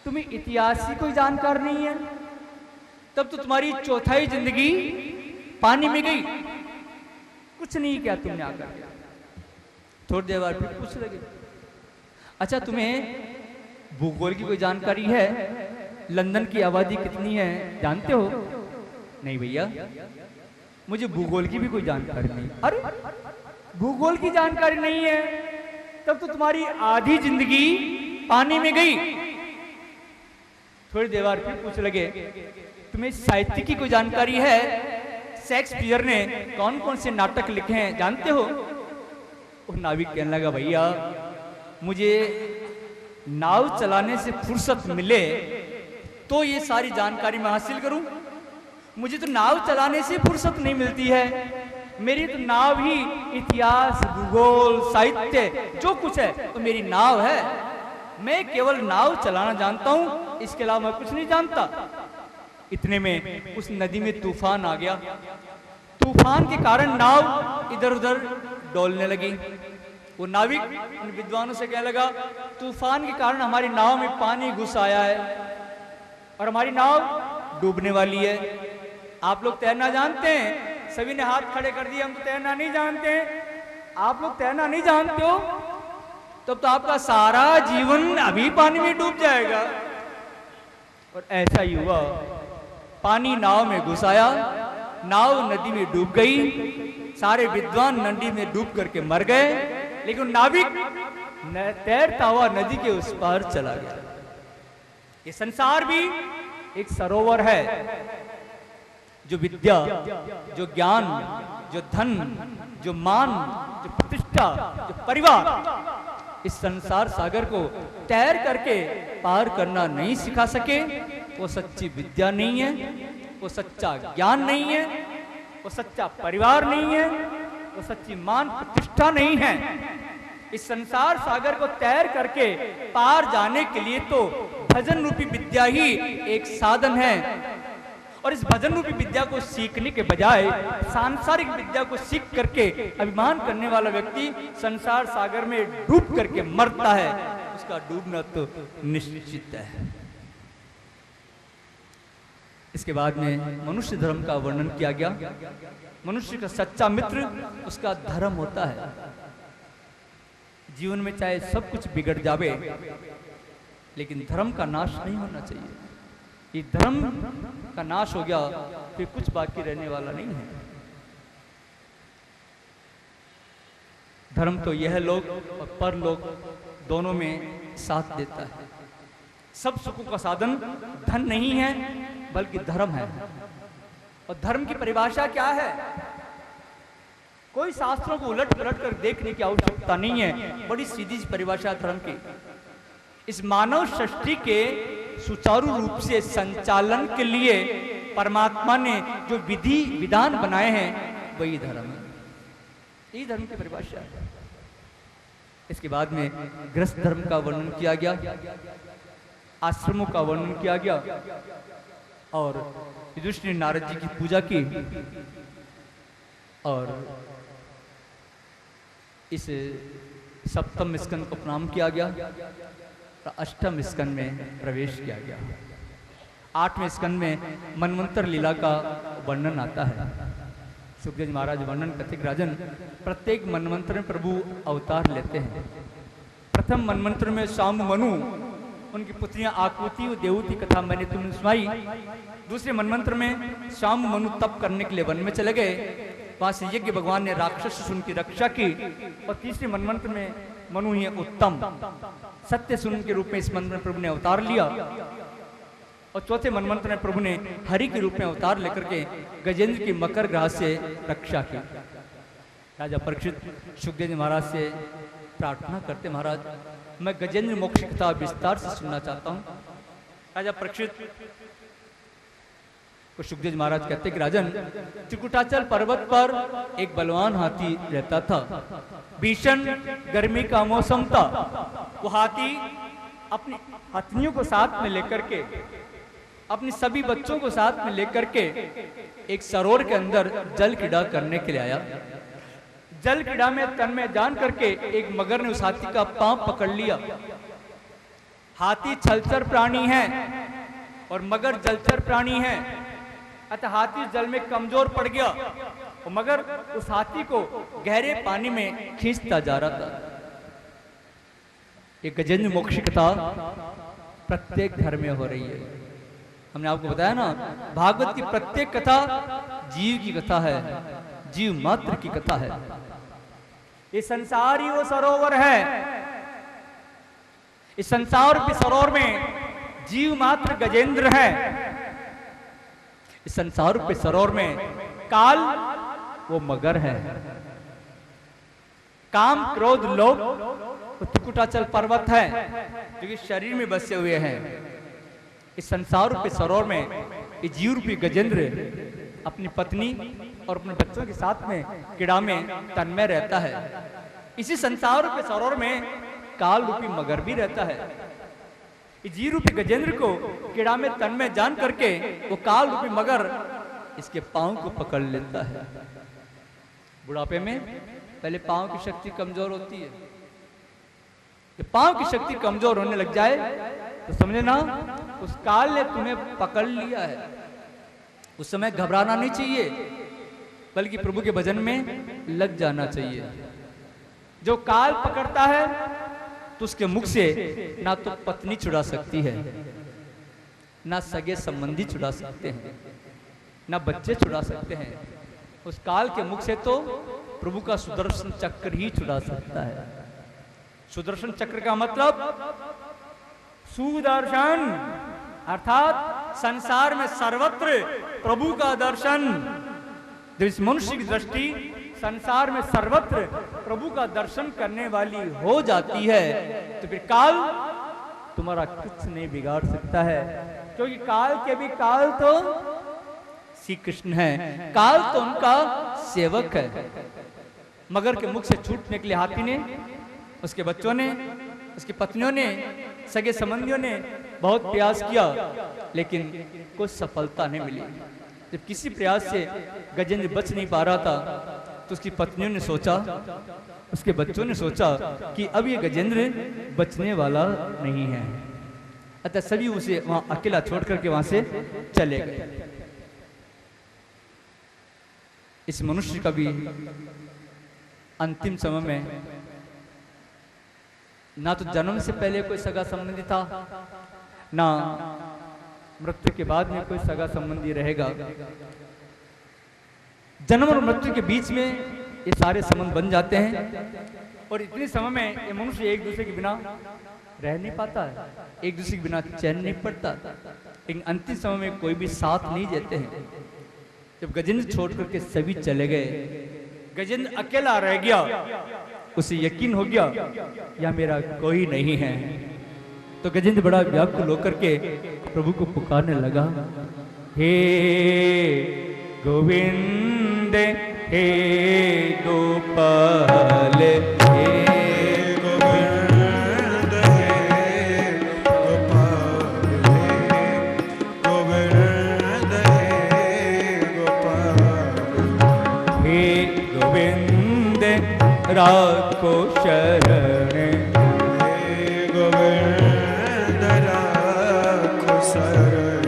तुम्हें इतिहास की कोई जानकार नहीं है, तब तो तुम्हारी चौथाई जिंदगी पानी में गई। कुछ नहीं किया तुमने आकर। थोड़ी देर बाद फिर पूछ लगे, अच्छा तुम्हें भूगोल की कोई जानकारी है? लंदन की आबादी कितनी है जानते हो? नहीं भैया, मुझे भूगोल की भी कोई जानकारी नहीं। अरे भूगोल की जानकारी नहीं है, तब तो तुम्हारी आधी जिंदगी पानी में गई। थोड़ी देर बाद फिर पूछ लगे, तुम्हें साहित्य की कोई जानकारी है? शेक्सपियर ने कौन कौन से नाटक लिखे हैं जानते हो? वो नाविक कहने लगा, भैया मुझे नाव चलाने से फुर्सत मिले तो ये सारी जानकारी मैं हासिल करूं। मुझे तो नाव चलाने से फुर्सत नहीं मिलती है। मेरी तो नाव ही इतिहास, भूगोल, साहित्य जो कुछ है तो मेरी नाव है। मैं केवल नाव चलाना जानता हूं, इसके अलावा मैं कुछ नहीं जानता। इतने में उस नदी में तूफान आ गया। तूफान के कारण नाव इधर उधर डोलने लगी। वो नाविक उन विद्वानों से कहने लगा, तूफान के कारण हमारी नाव में पानी घुस आया है और हमारी नाव डूबने वाली है। आप लोग तैरना जानते हैं? सभी ने हाथ खड़े कर दिए, हम तो तैरना नहीं जानते हैं। आप लोग तैरना नहीं जानते हो तब तो आपका सारा जीवन अभी पानी में डूब जाएगा। और ऐसा ही हुआ। पानी नाव में घुस आया, नाव नदी में डूब गई। सारे विद्वान नदी में डूब करके मर गए, लेकिन नाविक तैरता हुआ नदी के उस पार चला गया। ये संसार भी एक सरोवर है। जो विद्या, जो ज्ञान, जो धन, जो मान, जो प्रतिष्ठा, जो परिवार, इस संसार सागर को तैर करके पार करना नहीं सिखा सके, वो सच्ची विद्या नहीं है, वो सच्चा ज्ञान नहीं है, वो सच्चा परिवार नहीं है, वो सच्ची मान प्रतिष्ठा नहीं है। इस संसार सागर को तैर करके पार जाने के लिए तो भजन रूपी विद्या ही एक साधन है। और इस भजन रूपी विद्या को सीखने के बजाय सांसारिक विद्या को सीख करके अभिमान करने वाला व्यक्ति संसार सागर में डूब करके मरता है। उसका डूबना तो निश्चित है। इसके बाद में मनुष्य धर्म का वर्णन किया गया। मनुष्य का सच्चा मित्र उसका धर्म होता है। जीवन में चाहे सब कुछ बिगड़ जावे, लेकिन धर्म का नाश नहीं होना चाहिए। ये धर्म का नाश हो गया फिर कुछ बाकी रहने वाला नहीं है। धर्म तो यह लोक और परलोक दोनों में साथ देता है। सब सुखों का साधन धन नहीं है, बल्कि धर्म है। और धर्म की परिभाषा क्या है? कोई शास्त्रों को उलट पलट कर देखने की आवश्यकता नहीं है। बड़ी सीधी परिभाषा धर्म की। इस मानव सृष्टि के सुचारू रूप से संचालन के लिए परमात्मा ने जो विधि विधान बनाए हैं वही धर्म है। यही धर्म की परिभाषा है। इसके बाद में गृहस्थ धर्म का वर्णन किया गया, आश्रमों का वर्णन किया गया और युधिष्ठिर ने नारद जी की पूजा की। और इस सप्तम स्कंद को प्रणाम किया गया, अष्टम स्कंद में प्रवेश किया गया। आठवें स्कंद में मनवंतर लीला का वर्णन आता है। सुखदेव महाराज वर्णन करते राजन, प्रत्येक मनवंतर में प्रभु अवतार लेते हैं। प्रथम मनवंतर में शाम मनु, उनकी पुत्रियां आकृति और देवती कथा मैंने तुमने सुनाई। दूसरे मनवंतर में शाम मनु तप करने के लिए वन में चले गए, वहां से यज्ञ भगवान ने राक्षस से उनकी रक्षा की। और तीसरे मनवंतर में मनु ही उत्तम सत्य सुन के रूप में इस मनवंतर में प्रभु ने अवतार लिया। और चौथे मनवंतर में प्रभु ने हरि के रूप में अवतार लेकर के गजेंद्र की मकर ग्रह से रक्षा की। राजा परीक्षित सुखदेव जी महाराज से प्रार्थना करते, महाराज मैं गजेंद्र मोक्ष कथा विस्तार से सुनना चाहता हूँ। राजा परीक्षित को सुखदेव जी महाराज कहते कि राजन, त्रिकुटाचल पर्वत पर एक बलवान हाथी रहता था। भीषण गर्मी का मौसम था। वो हाथी अपनी हथनियों को साथ में लेकर के, अपनी सभी बच्चों को साथ में लेकर के एक सरोवर के अंदर जल क्रीड़ा करने के लिए आया। जल क्रीड़ा में तन में जान करके एक मगर ने उस हाथी का पांव पकड़ लिया। हाथी छलचर प्राणी है और मगर जलचर प्राणी है। अतः हाथी जल में कमजोर पड़ गया और मगर उस हाथी को गहरे पानी में खींचता जा रहा था। एक गजेंद्र मोक्ष कथा प्रत्येक घर में हो रही है। हमने आपको बताया ना, भागवत की प्रत्येक कथा जीव की कथा है, जीव मात्र की कथा है। ये संसार ही वो सरोवर है। इस संसार के सरोवर में जीव मात्र गजेंद्र है। इस संसार के सरोवर में काल वो मगर है। काम क्रोध लोभ त्रिकुटाचल पर्वत है जो कि शरीर में बसे हुए हैं। इस संसार के सरोवर में ये जीव रूपी गजेंद्र अपनी पत्नी और अपने बच्चों के साथ में क्रीड़ा में तन्मय रहता है। इसी संसार के सरोवर में काल रूपी मगर भी रहता है। जीव रूपी गजेंद्र को क्रीड़ा में तन्मय जान करके वो काल रूपी मगर इसके पांव को पकड़ लेता है। बुढ़ापे में पहले पांव की शक्ति कमजोर होती है। जब पांव की शक्ति कमजोर होने लग जाए तो समझे ना, उस काल ने तुम्हें पकड़ लिया है। उस समय घबराना नहीं चाहिए, बल्कि प्रभु के भजन में लग जाना चाहिए। जो काल पकड़ता है तो उसके मुख से ना तो पत्नी छुड़ा सकती है, ना सगे संबंधी छुड़ा सकते हैं, ना बच्चे छुड़ा सकते हैं। उस काल के मुख से तो प्रभु का सुदर्शन चक्र ही छुड़ा सकता है। सुदर्शन चक्र का मतलब सुदर्शन, अर्थात संसार में सर्वत्र प्रभु का दर्शन। जब इस मनुष्य की दृष्टि संसार में सर्वत्र प्रभु का दर्शन करने वाली हो जाती है तो फिर काल तुम्हारा कुछ नहीं बिगाड़ सकता है, क्योंकि काल के भी काल तो श्री कृष्ण है। काल तो उनका सेवक है। मगर के मुख से छूटने के लिए हाथी ने, उसके बच्चों ने, उसकी पत्नियों ने, सगे संबंधियों ने बहुत प्रयास किया, लेकिन कोई सफलता नहीं मिली। जब किसी प्रयास से गजेंद्र बच नहीं पा रहा था तो उसकी पत्नियों ने सोचा, उसके बच्चों ने सोचा कि अब ये गजेंद्र बचने वाला नहीं है। अतः सभी उसे वहां अकेला छोड़ करके वहां से चले गए। इस मनुष्य का भी अंतिम समय में ना तो जन्म से पहले कोई सगा संबंधी था, ना मृत्यु के बाद में कोई सगा संबंधी रहेगा। जन्म और मृत्यु के बीच में ये सारे संबंध बन जाते हैं और इतने समय में ये मनुष्य एक दूसरे के बिना रह नहीं पाता है, एक दूसरे के बिना चैन नहीं पड़ता। लेकिन अंतिम समय में कोई भी साथ नहीं देते हैं। जब गजेंद्र छोड़ करके सभी चले गए, गजेंद्र अकेला रह गया। उसे यकीन हो गया या मेरा कोई नहीं है। तो गजेंद्र बड़ा व्याकुल होकर के प्रभु को पुकारने लगा, हे गोविंद, हे गोपाल, हे गोविंद, हे गोपाल, हे गोविंद, हे गोपाल, हे गोविंद राखो शरण, हे गोविंद राखो शरण।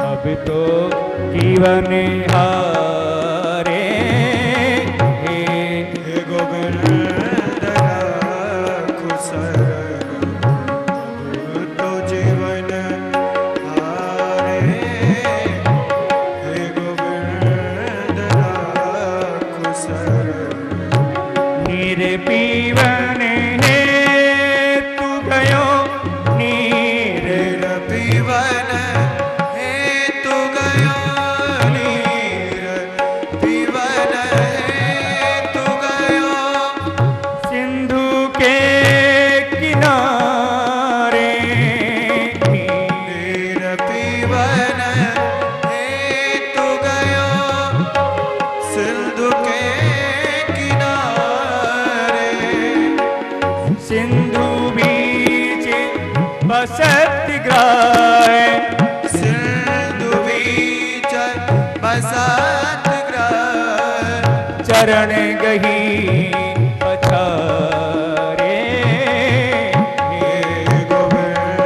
अब तो जीवन हारे, हे गोविंद राखो शरण। अब तो जीवन हारे, हे गोविंद राखो शरण। नीर पीवन है तू गयो, नीर पीवन है तू गयो, नीर पीवन है तू गयो। सिंधु के किनारे, नीर पीवन है तू गयो, सिंधु के सिंधु बीच बसत ग्राह, सिंधु बीच बसत ग्राह। चरण गही पछारे, हे गोविंद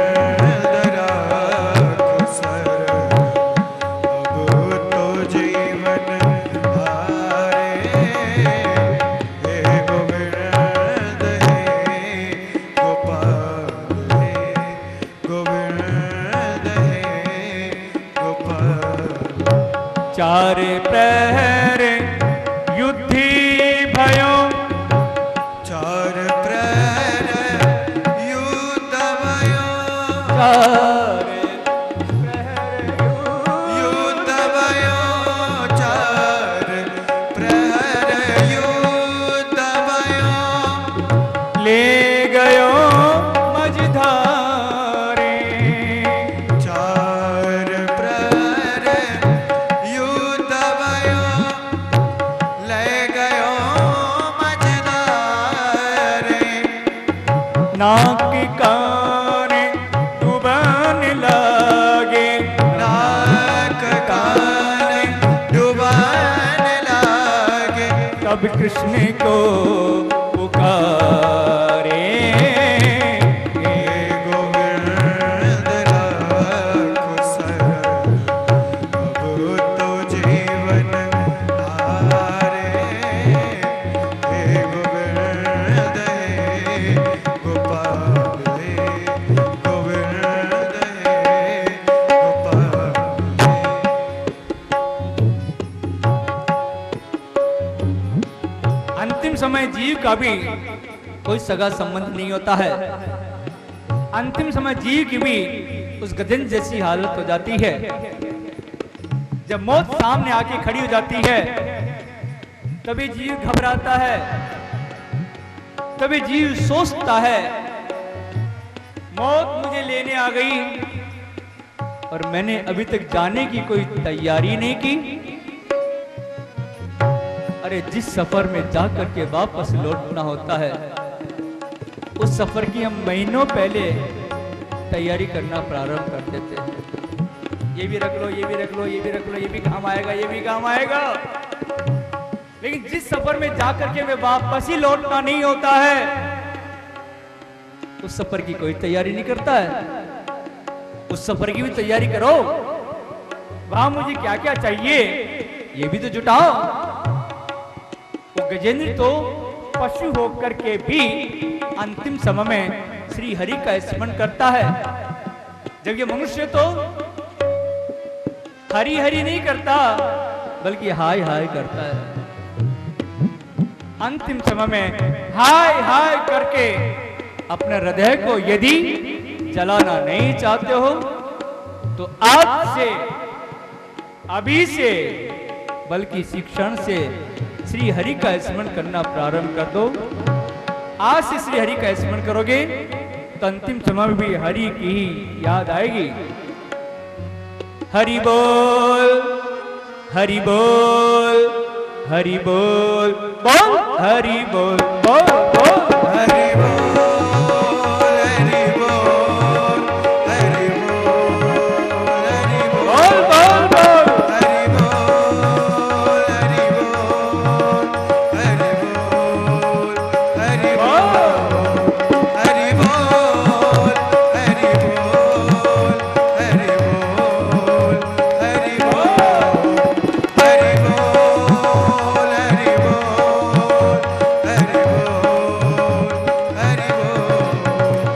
चार प्रहर युद्धि भयो, चार प्रहर युद्ध भयो, चार युद्ध भयो, चार प्रहर युद्ध भयो, ले गयो मझधारे, चार प्रहर युद्ध भयो, ले गयो मझधारे, नाक कान डूबन लागे, नाक कान डुबान लागे, तब कृष्ण को पुकारे, हे गोविंद लाखो सरल, अब तो जीवन हारे, हे गोविंद हे गोपाल, हे गोविंद हे गोपाल। अंतिम समय जीव का भी कोई सगा संबंध नहीं होता है। अंतिम समय जीव की भी उस गधन जैसी हालत हो जाती है। जब मौत सामने आके खड़ी हो जाती है तभी जीव घबराता है, तभी जीव सोचता है मौत मुझे लेने आ गई और मैंने अभी तक जाने की कोई तैयारी नहीं की। अरे जिस सफर में जाकर के वापस लौटना होता है उस सफर की हम महीनों पहले तैयारी करना प्रारंभ कर देते हैं। ये भी रख लो, ये भी रख लो, ये भी रख लो, ये भी काम आएगा, ये भी काम आएगा। लेकिन जिस सफर में जाकर के हमें वापस ही लौटना नहीं होता है उस सफर की कोई तैयारी नहीं करता है। उस सफर की भी तैयारी करो। वहां मुझे क्या क्या चाहिए ये भी तो जुटाओ। वो गजेंद्र तो पशु होकर के भी अंतिम समय में श्री हरि का स्मरण करता है, जब ये मनुष्य तो हरि हरि नहीं करता बल्कि हाय हाय करता है। अंतिम समय में हाय हाय करके अपने हृदय को यदि जलाना नहीं चाहते हो तो आज से, अभी से, बल्कि इसी क्षण से श्री हरि का स्मरण करना प्रारंभ कर दो। आज से श्री हरि का स्मरण करोगे तो अंतिम समय में भी हरि की ही याद आएगी। हरि बोल, हरि बोल, हरि बोल, बोल, हरि बोल, बोल, बोल, हरि बोल, हरि बोल, हरि बोल, हरि बोल, बोल, बोल, बोल। हरि बोल, हरि बोल, हरि बोल, हरि बोल, हरि बोल, हरि बोल, हरि बोल, हरि बोल, हरि बोल, हरि बोल, हरि बोल, हरि बोल।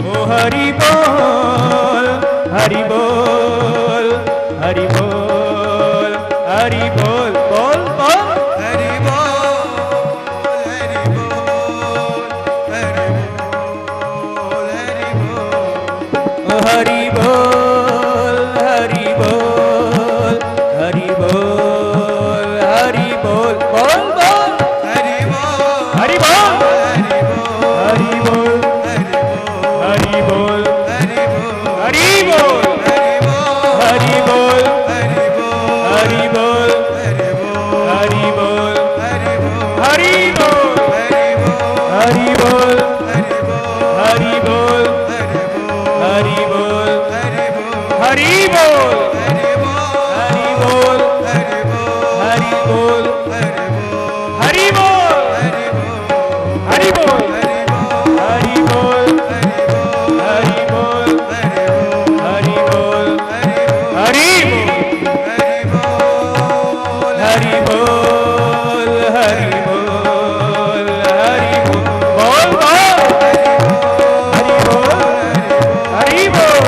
ओ हरि बोल, हरि बोल, हरि बोल, हरि बोल, बोल, बोल। हरि बोल, हरि बोल, हरि बोल, हरि बोल। ओ हरि बोल, हरि बोल, हरि बोल, हरि बोल, बोल, बोल। हरि बोल, हरि बोल, हरि बोल, हरि बोल, हरि बोल, हरि बोल, हरि बोल, हरि बोल, हरि बोल, हरि बोल, हरि बोल, हरि बोल, हरि बोल, हरि बोल, हरि बोल, हरि बोल, हरि हरि बोल, हरि बोल, हरि बोल, बोल, हरि हरि बोल, बोल, हरि बोल, हरि बोल, हरि हरि बोल, बोल, हरि हरि बोल, बोल, हरि हरि बोल, बोल, हरि बोल, हरि बोल, हरि हरि बोल, बोल, हरि बोल, हरि बोल, हरि बोल, हरि बोल, बोल, बोल, हरि बोल, हरि बोल,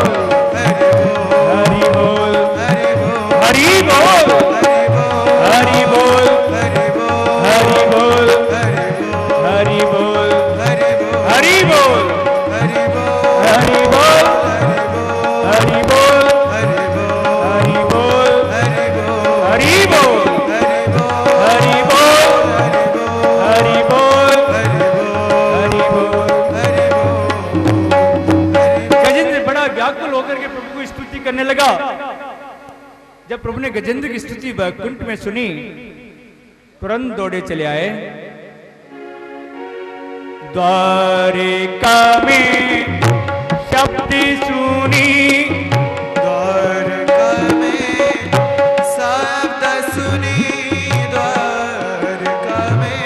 हरि बोल, को स्तुति करने लगा। जब प्रभु ने गजेंद्र की स्तुति वैकुंठ में सुनी, तुरंत दौड़े चले आए। द्वारिका में शब्द सुनी, द्वारका में शब्द सुनी, द्वारका में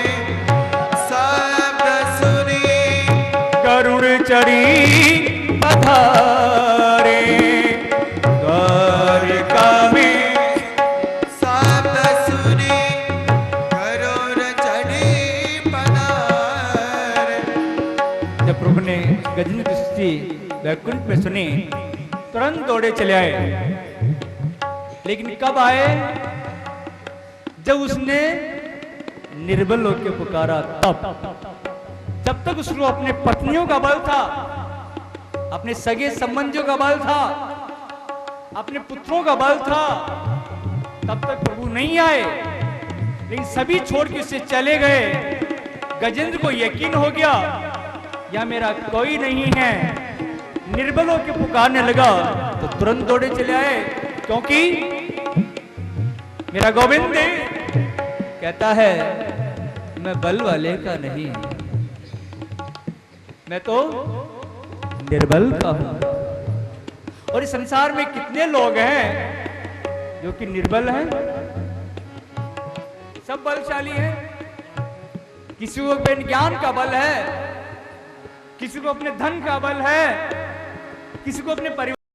शब्द सुनी, करुण चढ़ी पधारे। द्वारिका में शब्द सुनी, करुण चढ़ी पधारे। जब प्रभु ने गजेंद्र की स्तुति वैकुंठ में सुनी, तुरंत दौड़े चले आए। लेकिन कब आए? जब उसने निर्बल होकर पुकारा तब। जब तक उसको अपने पत्नियों का बल था, अपने सगे संबंधियों का बल था, अपने पुत्रों का बल था, तब तक प्रभु नहीं आए। लेकिन सभी छोड़ के उससे चले गए। गजेंद्र को यकीन हो गया, यह मेरा कोई नहीं है। निर्बल होकर पुकारने लगा तो तुरंत दौड़े चले आए, क्योंकि मेरा गोविंद कहता है मैं बल वाले का नहीं, मैं तो निर्बल का हूं। और इस संसार में कितने लोग हैं जो कि निर्बल हैं? सब बलशाली हैं। किसी को अपने ज्ञान का बल है, किसी को अपने धन का बल है, किसी को अपने परिवार